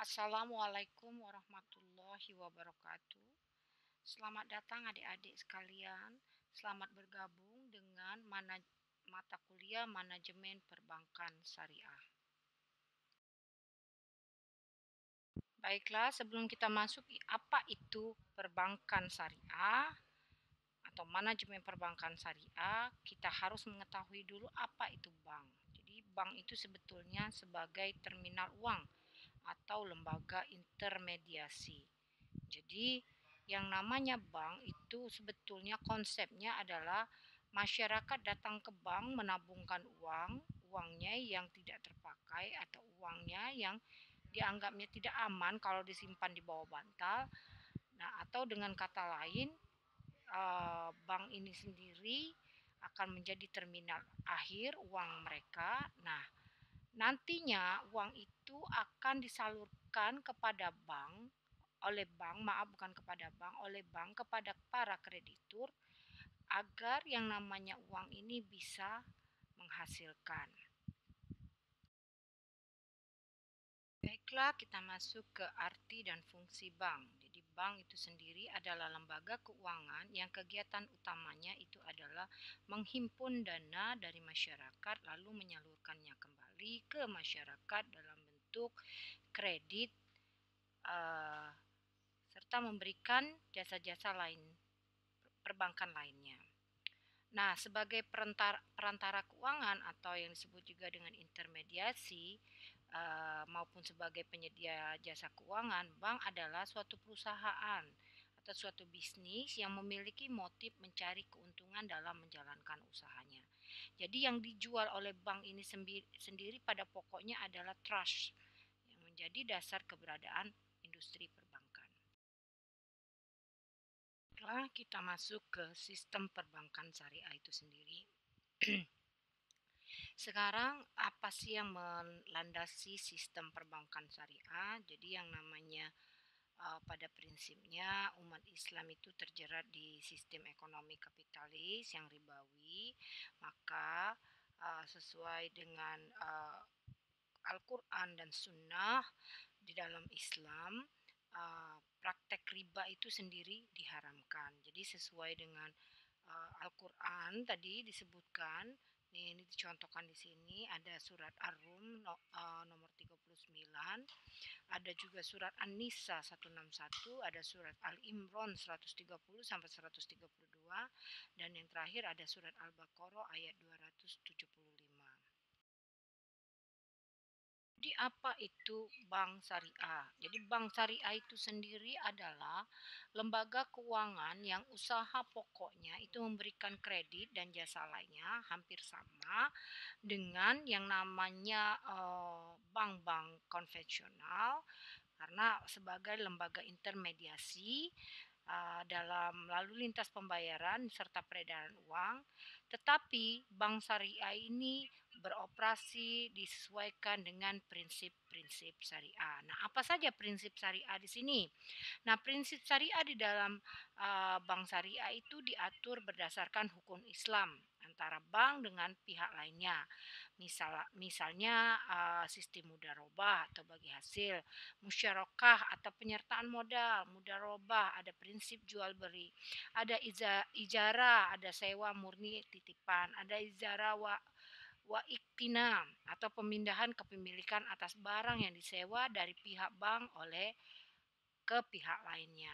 Assalamualaikum warahmatullahi wabarakatuh. Selamat datang adik-adik sekalian. Selamat bergabung dengan mata kuliah Manajemen Perbankan Syariah. Baiklah, sebelum kita masuk apa itu perbankan syariah atau manajemen perbankan syariah, kita harus mengetahui dulu apa itu bank. Jadi bank itu sebetulnya sebagai terminal uang atau lembaga intermediasi. Jadi yang namanya bank itu sebetulnya konsepnya adalah masyarakat datang ke bank menabungkan uangnya yang tidak terpakai atau uangnya yang dianggapnya tidak aman kalau disimpan di bawah bantal. Nah, atau dengan kata lain, bank ini sendiri akan menjadi terminal akhir uang mereka. Nah, nantinya uang itu akan disalurkan kepada bank oleh bank, maaf bukan kepada bank, oleh bank kepada para kreditur agar yang namanya uang ini bisa menghasilkan. Baiklah, kita masuk ke arti dan fungsi bank. Jadi bank itu sendiri adalah lembaga keuangan yang kegiatan utamanya itu adalah menghimpun dana dari masyarakat lalu menyalurkannya kembali ke masyarakat dalam bentuk kredit uh, serta memberikan jasa-jasa lain perbankan lainnya. Nah, sebagai perantara keuangan atau yang disebut juga dengan intermediasi maupun sebagai penyedia jasa keuangan, bank adalah suatu perusahaan atau suatu bisnis yang memiliki motif mencari keuntungan dalam menjalankan usahanya. Jadi yang dijual oleh bank ini sendiri pada pokoknya adalah trust yang menjadi dasar keberadaan industri perbankan. Setelah kita masuk ke sistem perbankan syariah itu sendiri. Sekarang apa sih yang melandasi sistem perbankan syariah? Jadi yang namanya pada prinsipnya umat Islam itu terjerat di sistem ekonomi kapitalis yang ribawi, maka sesuai dengan Al-Quran dan Sunnah di dalam Islam praktek riba itu sendiri diharamkan. Jadi sesuai dengan Al-Quran tadi disebutkan, ini dicontohkan di sini ada surat Ar-Rum nomor 39, ada juga surat An-Nisa 161, ada surat Al-Imran 130 sampai 132, dan yang terakhir ada surat Al-Baqarah ayat 275. Jadi apa itu bank syariah? Jadi bank syariah itu sendiri adalah lembaga keuangan yang usaha pokoknya itu memberikan kredit dan jasa lainnya hampir sama dengan yang namanya bank-bank konvensional, karena sebagai lembaga intermediasi dalam lalu lintas pembayaran serta peredaran uang, tetapi bank syariah ini beroperasi disesuaikan dengan prinsip-prinsip syariah. Nah, apa saja prinsip syariah di sini? Nah, prinsip syariah di dalam bank syariah itu diatur berdasarkan hukum Islam antara bank dengan pihak lainnya. Misalnya sistem mudharabah atau bagi hasil, musyarakah atau penyertaan modal, mudharabah, ada prinsip jual beli, ada ijarah, ada sewa murni titipan, ada ijarah wa iktina atau pemindahan kepemilikan atas barang yang disewa dari pihak bank oleh ke pihak lainnya.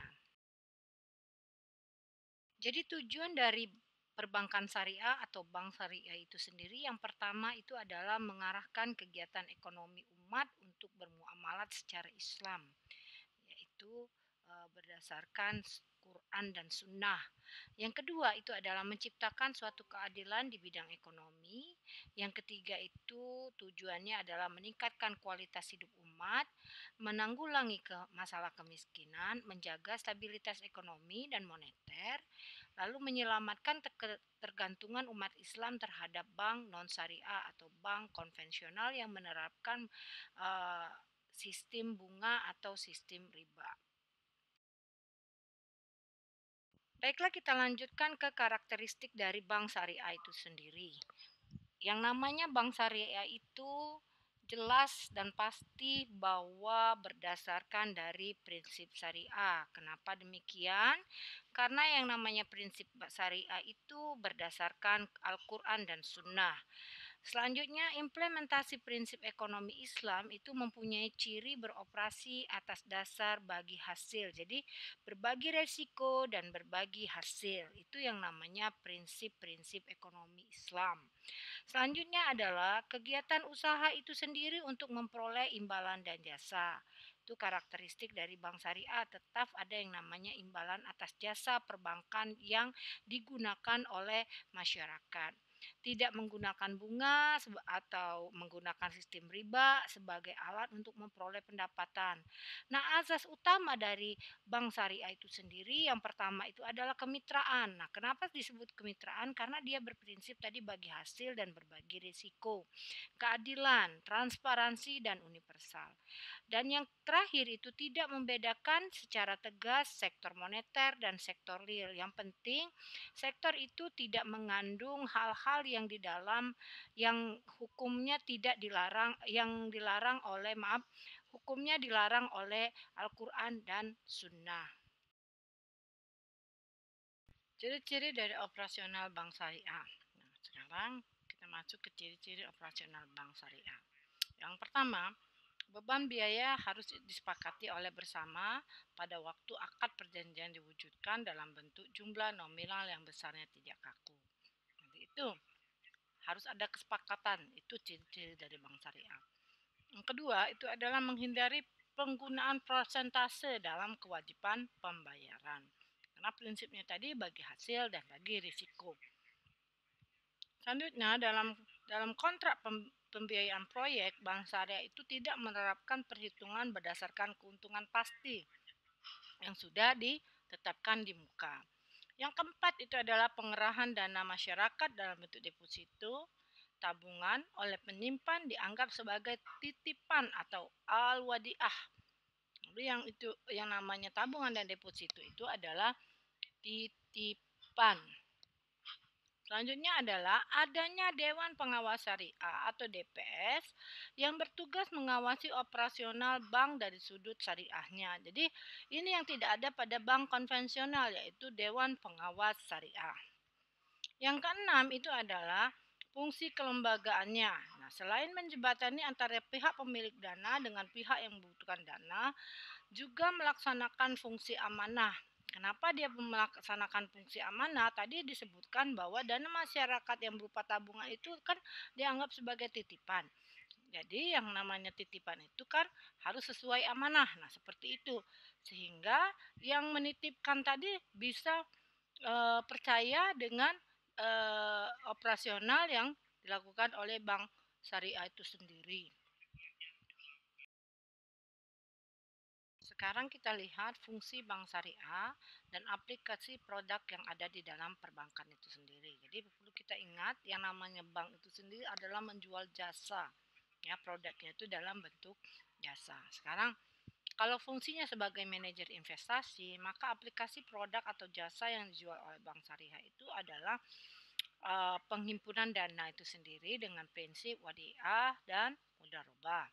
Jadi tujuan dari perbankan syariah atau bank syariah itu sendiri yang pertama itu adalah mengarahkan kegiatan ekonomi umat untuk bermuamalat secara Islam, yaitu berdasarkan Quran dan Sunnah. Yang kedua itu adalah menciptakan suatu keadilan di bidang ekonomi. Yang ketiga itu tujuannya adalah meningkatkan kualitas hidup umat, menanggulangi masalah kemiskinan, menjaga stabilitas ekonomi dan moneter, lalu menyelamatkan ketergantungan umat Islam terhadap bank non-syariah atau bank konvensional yang menerapkan sistem bunga atau sistem riba. Baiklah, kita lanjutkan ke karakteristik dari bank syariah itu sendiri. Yang namanya bank syariah itu jelas dan pasti bahwa berdasarkan dari prinsip syariah. Kenapa demikian? Karena yang namanya prinsip syariah itu berdasarkan Al-Quran dan Sunnah. Selanjutnya, implementasi prinsip ekonomi Islam itu mempunyai ciri beroperasi atas dasar bagi hasil. Jadi, berbagi resiko dan berbagi hasil. Itu yang namanya prinsip-prinsip ekonomi Islam. Selanjutnya adalah kegiatan usaha itu sendiri untuk memperoleh imbalan dan jasa. Itu karakteristik dari bank syariah, tetap ada yang namanya imbalan atas jasa perbankan yang digunakan oleh masyarakat. Tidak menggunakan bunga atau menggunakan sistem riba sebagai alat untuk memperoleh pendapatan. Nah, asas utama dari bank syariah itu sendiri yang pertama itu adalah kemitraan. Nah, kenapa disebut kemitraan? Karena dia berprinsip tadi bagi hasil dan berbagi risiko, keadilan, transparansi dan universal. Dan yang terakhir itu tidak membedakan secara tegas sektor moneter dan sektor real. Yang penting sektor itu tidak mengandung hal-hal yang di dalam yang hukumnya tidak dilarang, yang dilarang oleh hukumnya dilarang oleh Al-Quran dan Sunnah. Ciri-ciri dari operasional bank syariah. Nah, sekarang kita masuk ke ciri-ciri operasional bank syariah. Yang pertama, beban biaya harus disepakati oleh bersama pada waktu akad perjanjian diwujudkan dalam bentuk jumlah nominal yang besarnya tidak kaku. Nanti itu harus ada kesepakatan, itu ciri-ciri dari bank syariah. Yang kedua, itu adalah menghindari penggunaan persentase dalam kewajiban pembayaran. Karena prinsipnya tadi bagi hasil dan bagi risiko. Selanjutnya, dalam kontrak pembiayaan proyek, bank syariah itu tidak menerapkan perhitungan berdasarkan keuntungan pasti yang sudah ditetapkan di muka. Yang keempat itu adalah pengerahan dana masyarakat dalam bentuk deposito, tabungan oleh penyimpan dianggap sebagai titipan atau al-wadiah. Lalu yang namanya tabungan dan deposito itu adalah titipan. Selanjutnya adalah adanya Dewan Pengawas Syariah atau DPS yang bertugas mengawasi operasional bank dari sudut syariahnya. Jadi ini yang tidak ada pada bank konvensional, yaitu Dewan Pengawas Syariah. Yang keenam itu adalah fungsi kelembagaannya. Nah, selain menjembatani antara pihak pemilik dana dengan pihak yang membutuhkan dana, juga melaksanakan fungsi amanah. Kenapa dia melaksanakan fungsi amanah? Tadi disebutkan bahwa dana masyarakat yang berupa tabungan itu kan dianggap sebagai titipan. Jadi yang namanya titipan itu kan harus sesuai amanah. Nah, seperti itu. Sehingga yang menitipkan tadi bisa percaya dengan operasional yang dilakukan oleh bank syariah itu sendiri. Sekarang kita lihat fungsi bank syariah dan aplikasi produk yang ada di dalam perbankan itu sendiri. Jadi perlu kita ingat yang namanya bank itu sendiri adalah menjual jasa. Ya, produknya itu dalam bentuk jasa. Sekarang kalau fungsinya sebagai manajer investasi, maka aplikasi produk atau jasa yang dijual oleh bank syariah itu adalah penghimpunan dana itu sendiri dengan prinsip wadiah dan mudharabah.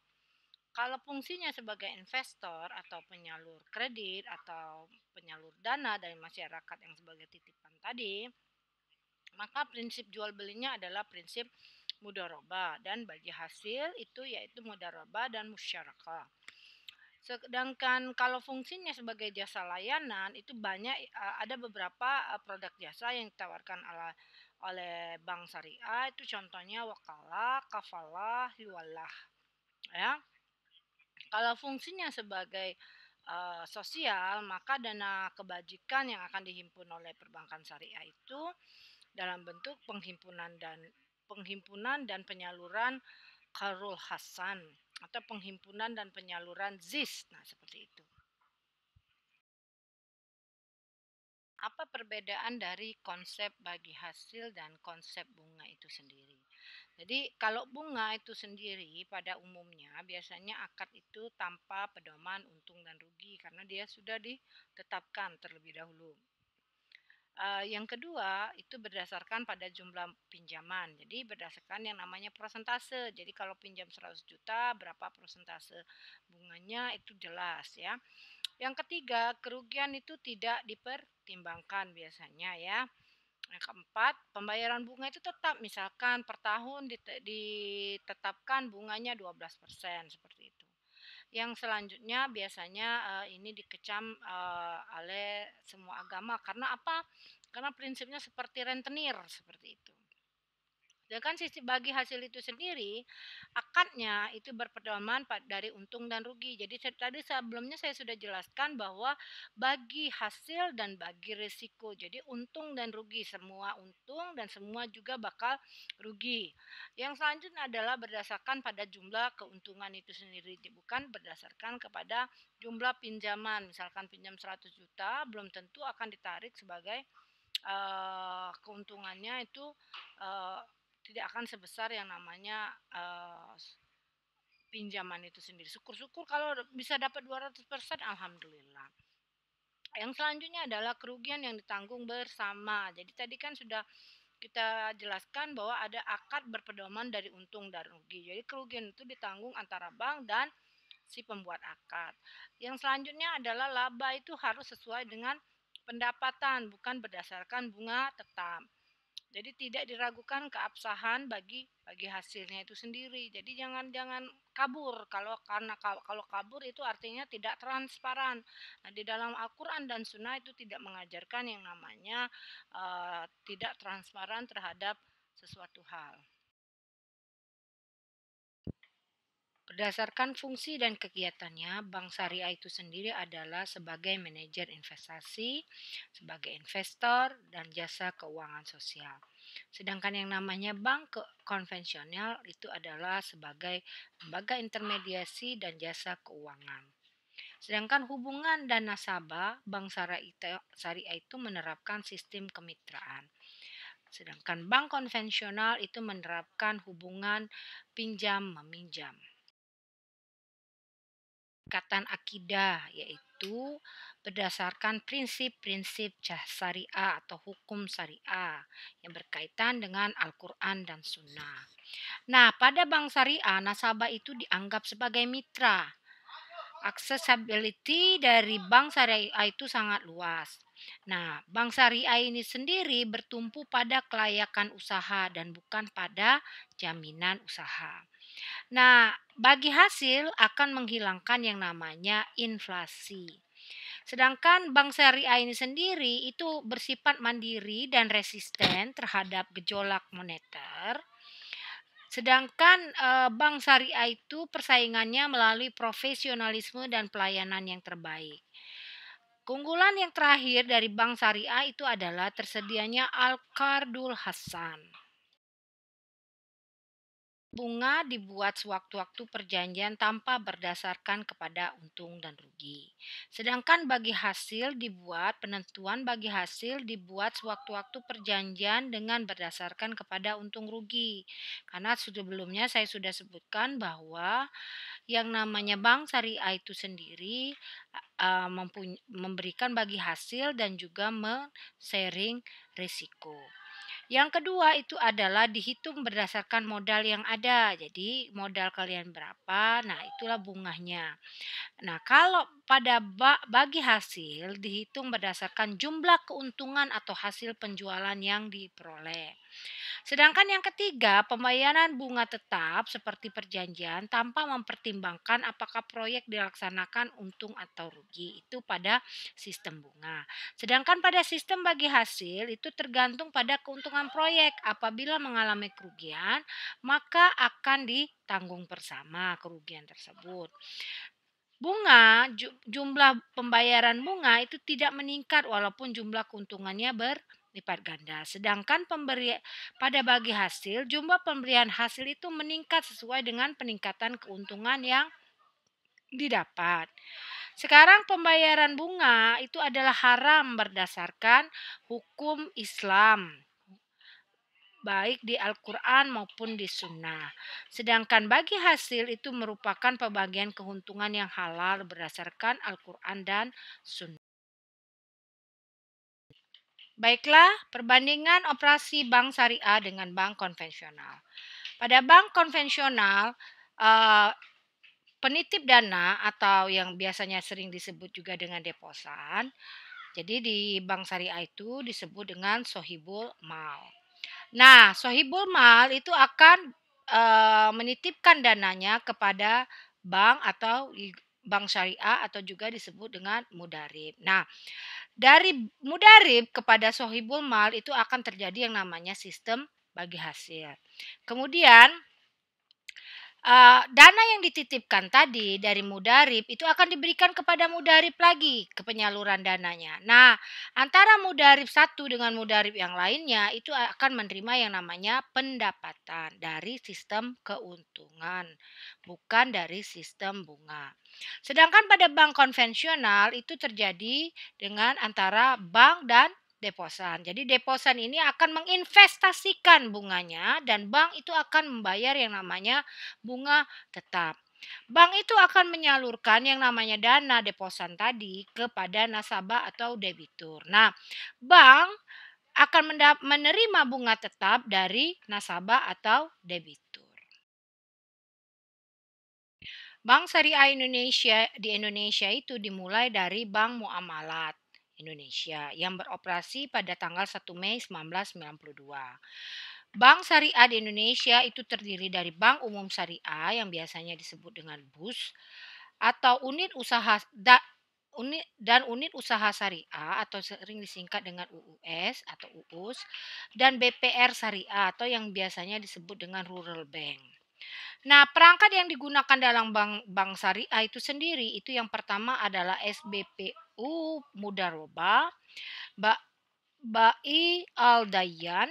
Kalau fungsinya sebagai investor atau penyalur kredit atau penyalur dana dari masyarakat yang sebagai titipan tadi, maka prinsip jual belinya adalah prinsip mudharabah dan bagi hasil itu yaitu mudharabah dan musyarakah. Sedangkan kalau fungsinya sebagai jasa layanan itu banyak ada beberapa produk jasa yang ditawarkan oleh bank syariah, itu contohnya wakalah, kafalah, hiwalah. Ya. Kalau fungsinya sebagai sosial, maka dana kebajikan yang akan dihimpun oleh perbankan syariah itu dalam bentuk penghimpunan dan penyaluran Qarul Hasan atau penghimpunan dan penyaluran ZIS. Nah, seperti itu. Apa perbedaan dari konsep bagi hasil dan konsep bunga itu sendiri? Jadi kalau bunga itu sendiri pada umumnya biasanya akad itu tanpa pedoman untung dan rugi karena dia sudah ditetapkan terlebih dahulu. Yang kedua itu berdasarkan pada jumlah pinjaman. Jadi berdasarkan yang namanya persentase. Jadi kalau pinjam 100 juta berapa persentase bunganya itu jelas ya. Yang ketiga, kerugian itu tidak dipertimbangkan biasanya ya. Yang keempat, pembayaran bunga itu tetap misalkan per tahun ditetapkan bunganya 12% seperti itu. Yang selanjutnya biasanya, ini dikecam, oleh semua agama karena apa? Karena prinsipnya seperti rentenir, seperti itu. Sedangkan sisi bagi hasil itu sendiri, akadnya itu berpedoman dari untung dan rugi. Jadi tadi sebelumnya saya sudah jelaskan bahwa bagi hasil dan bagi risiko. Jadi untung dan rugi, semua untung dan semua juga bakal rugi. Yang selanjutnya adalah berdasarkan pada jumlah keuntungan itu sendiri, bukan berdasarkan kepada jumlah pinjaman. Misalkan pinjam 100 juta belum tentu akan ditarik sebagai keuntungannya itu uh, tidak akan sebesar yang namanya pinjaman itu sendiri. Syukur-syukur kalau bisa dapat 200%, alhamdulillah. Yang selanjutnya adalah kerugian yang ditanggung bersama. Jadi tadi kan sudah kita jelaskan bahwa ada akad berpedoman dari untung dan rugi. Jadi kerugian itu ditanggung antara bank dan si pembuat akad. Yang selanjutnya adalah laba itu harus sesuai dengan pendapatan, bukan berdasarkan bunga tetap. Jadi tidak diragukan keabsahan bagi hasilnya itu sendiri. Jadi jangan kabur. Kalau kabur itu artinya tidak transparan. Nah, di dalam Al-Qur'an dan Sunnah itu tidak mengajarkan yang namanya tidak transparan terhadap sesuatu hal. Berdasarkan fungsi dan kegiatannya, bank syariah itu sendiri adalah sebagai manajer investasi, sebagai investor, dan jasa keuangan sosial. Sedangkan yang namanya bank konvensional itu adalah sebagai lembaga intermediasi dan jasa keuangan. Sedangkan hubungan dan nasabah, bank syariah itu menerapkan sistem kemitraan. Sedangkan bank konvensional itu menerapkan hubungan pinjam meminjam. Ikatan akidah yaitu berdasarkan prinsip-prinsip syariah atau hukum syariah yang berkaitan dengan Al-Quran dan Sunnah. Nah, pada bank syariah, nasabah itu dianggap sebagai mitra. Accessibility dari bank syariah itu sangat luas. Nah, bank syariah ini sendiri bertumpu pada kelayakan usaha dan bukan pada jaminan usaha. Nah, bagi hasil akan menghilangkan yang namanya inflasi. Sedangkan bank syariah ini sendiri itu bersifat mandiri dan resisten terhadap gejolak moneter. Sedangkan bank syariah itu persaingannya melalui profesionalisme dan pelayanan yang terbaik. Keunggulan yang terakhir dari bank syariah itu adalah tersedianya Al-Qardul Hasan. Bunga dibuat sewaktu-waktu perjanjian tanpa berdasarkan kepada untung dan rugi. Sedangkan bagi hasil penentuan bagi hasil dibuat sewaktu-waktu perjanjian dengan berdasarkan kepada untung rugi. Karena sebelumnya saya sudah sebutkan bahwa yang namanya bank syariah itu sendiri memberikan bagi hasil dan juga sharing risiko. Yang kedua itu adalah dihitung berdasarkan modal yang ada. Jadi modal kalian berapa, nah itulah bunganya. Nah, kalau pada bagi hasil dihitung berdasarkan jumlah keuntungan atau hasil penjualan yang diperoleh. Sedangkan yang ketiga, pembayaran bunga tetap seperti perjanjian tanpa mempertimbangkan apakah proyek dilaksanakan untung atau rugi. Itu pada sistem bunga. Sedangkan pada sistem bagi hasil itu tergantung pada keuntungan proyek. Apabila mengalami kerugian, maka akan ditanggung bersama kerugian tersebut. Jumlah pembayaran bunga itu tidak meningkat walaupun jumlah keuntungannya berlipat ganda. Sedangkan pada bagi hasil, jumlah pemberian hasil itu meningkat sesuai dengan peningkatan keuntungan yang didapat. Sekarang pembayaran bunga itu adalah haram berdasarkan hukum Islam, baik di Al-Quran maupun di Sunnah. Sedangkan bagi hasil itu merupakan pembagian keuntungan yang halal berdasarkan Al-Quran dan Sunnah. Baiklah, perbandingan operasi bank syariah dengan bank konvensional. Pada bank konvensional, eee, penitip dana atau yang biasanya sering disebut juga dengan deposan, jadi di bank syariah itu disebut dengan sohibul mal. Nah, sohibul mal itu akan, menitipkan dananya kepada bank atau bank syariah atau juga disebut dengan mudarib. Nah, dari mudarib kepada sohibul mal itu akan terjadi yang namanya sistem bagi hasil. Kemudian dana yang dititipkan tadi dari mudarib itu akan diberikan kepada mudarib lagi ke penyaluran dananya. Nah, antara mudarib satu dengan mudarib yang lainnya itu akan menerima yang namanya pendapatan dari sistem keuntungan, bukan dari sistem bunga. Sedangkan pada bank konvensional itu terjadi dengan antara bank dan deposan. Jadi deposan ini akan menginvestasikan bunganya dan bank itu akan membayar yang namanya bunga tetap. Bank itu akan menyalurkan yang namanya dana deposan tadi kepada nasabah atau debitur. Nah, bank akan menerima bunga tetap dari nasabah atau debitur. Bank Syariah Indonesia di Indonesia itu dimulai dari Bank Muamalat Indonesia yang beroperasi pada tanggal 1 Mei 1992. Bank Syariah di Indonesia itu terdiri dari Bank Umum Syariah yang biasanya disebut dengan BUS atau unit usaha syariah atau sering disingkat dengan UUS atau UUS dan BPR Syariah atau yang biasanya disebut dengan Rural Bank. Nah, perangkat yang digunakan dalam bank syariah itu sendiri itu yang pertama adalah SBPU Mudaroba, Ba BAI Al Dayyan,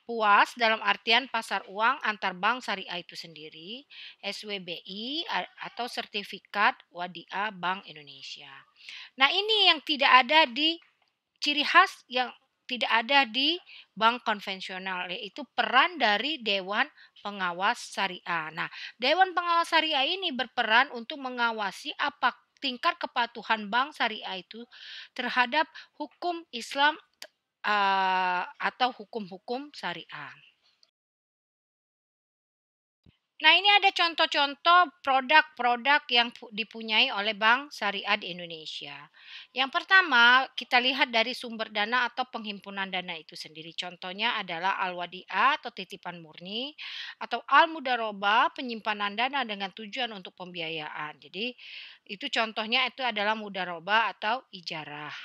PUAS dalam artian pasar uang antar bank syariah itu sendiri, SWBI atau Sertifikat Wadiah Bank Indonesia. Nah, ini yang tidak ada di ciri khas yang tidak ada di bank konvensional, yaitu peran dari Dewan Pengawas Syariah. Nah, Dewan Pengawas Syariah ini berperan untuk mengawasi apa tingkat kepatuhan bank syariah itu terhadap hukum Islam atau hukum-hukum syariah. Nah, ini ada contoh-contoh produk-produk yang dipunyai oleh bank syariah di Indonesia. Yang pertama, kita lihat dari sumber dana atau penghimpunan dana itu sendiri. Contohnya adalah Al-Wadi'ah atau titipan murni atau Al-Mudaroba penyimpanan dana dengan tujuan untuk pembiayaan. Jadi, itu contohnya itu adalah mudaroba atau ijarah.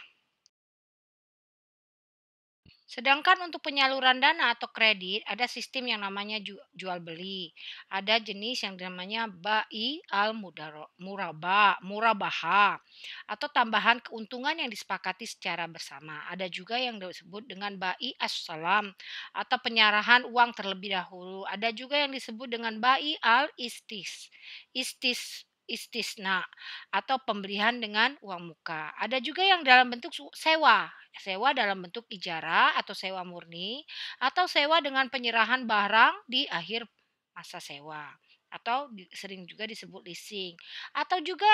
Sedangkan untuk penyaluran dana atau kredit ada sistem yang namanya jual beli. Ada jenis yang namanya bai al murabaha atau tambahan keuntungan yang disepakati secara bersama. Ada juga yang disebut dengan bai as-salam atau penyerahan uang terlebih dahulu. Ada juga yang disebut dengan bai al istisna atau pembelian dengan uang muka. Ada juga yang dalam bentuk sewa. Sewa dalam bentuk ijarah atau sewa murni atau sewa dengan penyerahan barang di akhir masa sewa atau sering juga disebut leasing atau juga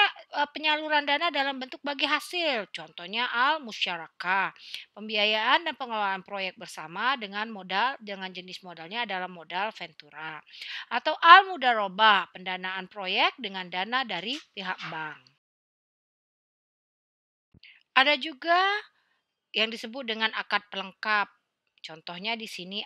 penyaluran dana dalam bentuk bagi hasil. Contohnya al musyarakah, pembiayaan dan pengelolaan proyek bersama dengan modal dengan jenis modalnya adalah modal ventura atau al mudarobah, pendanaan proyek dengan dana dari pihak bank. Ada juga yang disebut dengan akad pelengkap. Contohnya di sini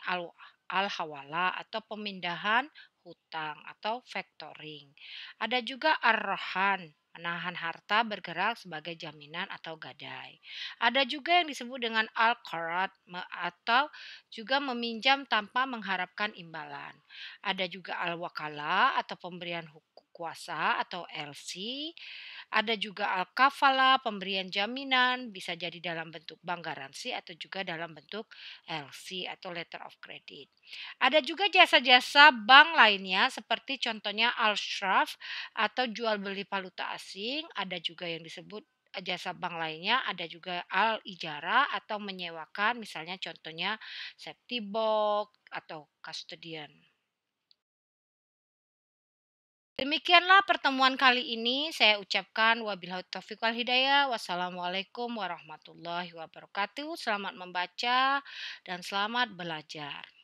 al-hawala atau pemindahan hutang atau factoring. Ada juga ar-rohan, menahan harta bergerak sebagai jaminan atau gadai. Ada juga yang disebut dengan al-qarat atau juga meminjam tanpa mengharapkan imbalan. Ada juga al-wakala atau pemberian kuasa atau LC. Ada juga al-kafala, pemberian jaminan, bisa jadi dalam bentuk bank garansi atau juga dalam bentuk LC atau letter of credit. Ada juga jasa-jasa bank lainnya seperti contohnya al-shraf atau jual beli valuta asing. Ada juga yang disebut jasa bank lainnya, ada juga al-ijara atau menyewakan misalnya contohnya safety box atau custodian. Demikianlah pertemuan kali ini, saya ucapkan wabillahi taufiq wal hidayah. Wassalamualaikum warahmatullahi wabarakatuh. Selamat membaca dan selamat belajar.